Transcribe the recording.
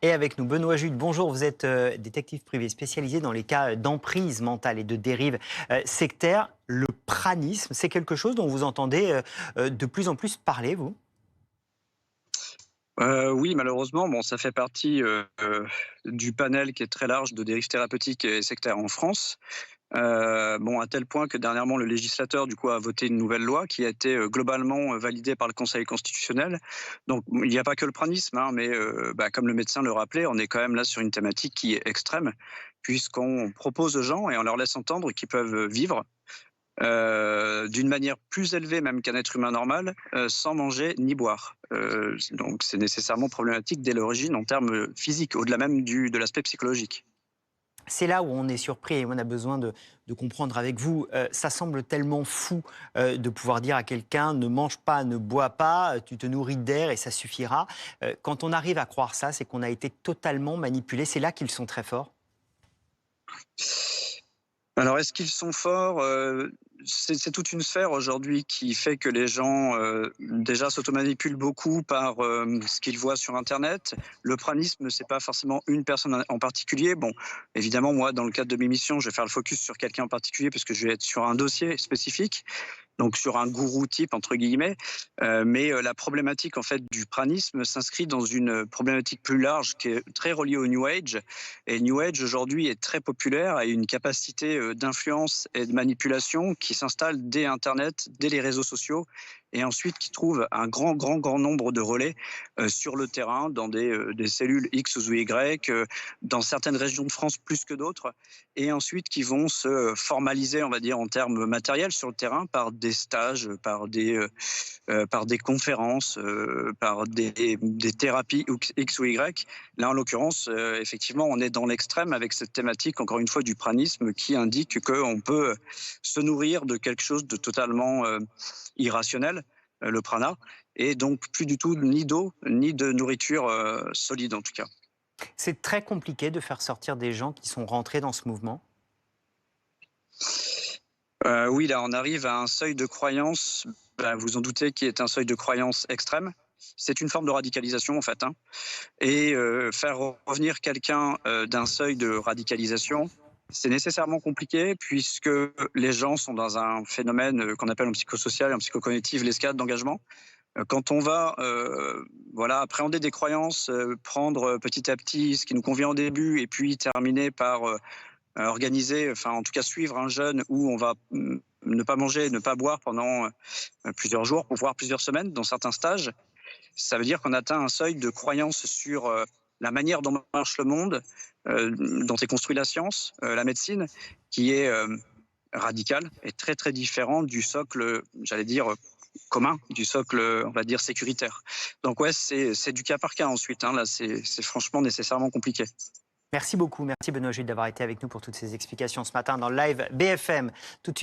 Et avec nous, Benoît Jude, bonjour, vous êtes détective privé spécialisé dans les cas d'emprise mentale et de dérive sectaire. Le pranisme, c'est quelque chose dont vous entendez de plus en plus parler, vous? Oui, malheureusement, bon, ça fait partie, du panel qui est très large de dérives thérapeutiques et sectaires en France. Bon, à tel point que dernièrement, le législateur, du coup, a voté une nouvelle loi qui a été, globalement, validée par le Conseil constitutionnel. Donc, il n'y a pas que le pranisme, hein, mais, comme le médecin le rappelait, on est quand même là sur une thématique qui est extrême, puisqu'on propose aux gens et on leur laisse entendre qu'ils peuvent vivre d'une manière plus élevée même qu'un être humain normal, sans manger ni boire. Donc c'est nécessairement problématique dès l'origine en termes physiques, au-delà même de l'aspect psychologique. C'est là où on est surpris et on a besoin de comprendre avec vous. Ça semble tellement fou de pouvoir dire à quelqu'un ne mange pas, ne bois pas, tu te nourris d'air et ça suffira. Quand on arrive à croire ça, c'est qu'on a été totalement manipulé. C'est là qu'ils sont très forts. Alors est-ce qu'ils sont forts? C'est toute une sphère aujourd'hui qui fait que les gens, déjà s'automanipulent beaucoup par, ce qu'ils voient sur internet. Le pranisme, c'est pas forcément une personne en particulier. Bon, évidemment, moi, dans le cadre de mes missions, je vais faire le focus sur quelqu'un en particulier parce que je vais être sur un dossier spécifique, donc sur un gourou type entre guillemets. Mais la problématique en fait du pranisme s'inscrit dans une problématique plus large qui est très reliée au New Age. Et le New Age aujourd'hui est très populaire, a une capacité d'influence et de manipulation qui s'installe dès Internet, dès les réseaux sociaux, et ensuite qui trouve un grand nombre de relais sur le terrain, dans des cellules X ou Y, dans certaines régions de France plus que d'autres, et ensuite qui vont se formaliser, on va dire, en termes matériels sur le terrain par des stages, par des conférences, par des thérapies X ou Y. Là, en l'occurrence, effectivement, on est dans l'extrême avec cette thématique, encore une fois, du pranisme qui indique qu'on peut se nourrir de quelque chose de totalement irrationnel, le prana, et donc plus du tout ni d'eau, ni de nourriture solide en tout cas. C'est très compliqué de faire sortir des gens qui sont rentrés dans ce mouvement. Oui, là, on arrive à un seuil de croyance, vous en doutez, qui est un seuil de croyance extrême. C'est une forme de radicalisation, en fait, hein. Et faire revenir quelqu'un d'un seuil de radicalisation, c'est nécessairement compliqué puisque les gens sont dans un phénomène qu'on appelle en psychosocial et en psychocognitive l'escalade d'engagement. Quand on va voilà, appréhender des croyances, prendre petit à petit ce qui nous convient au début et puis terminer par organiser, enfin en tout cas suivre un jeûne où on va ne pas manger, ne pas boire pendant plusieurs jours, voire plusieurs semaines dans certains stages, ça veut dire qu'on atteint un seuil de croyance sur la manière dont marche le monde, dont est construite la science, la médecine, qui est radical et très différent du socle, j'allais dire, commun, du socle, on va dire, sécuritaire. Donc ouais, c'est du cas par cas ensuite, hein. Là, c'est franchement nécessairement compliqué. Merci beaucoup, merci Benoît Jude d'avoir été avec nous pour toutes ces explications ce matin dans le live BFM. Tout de suite,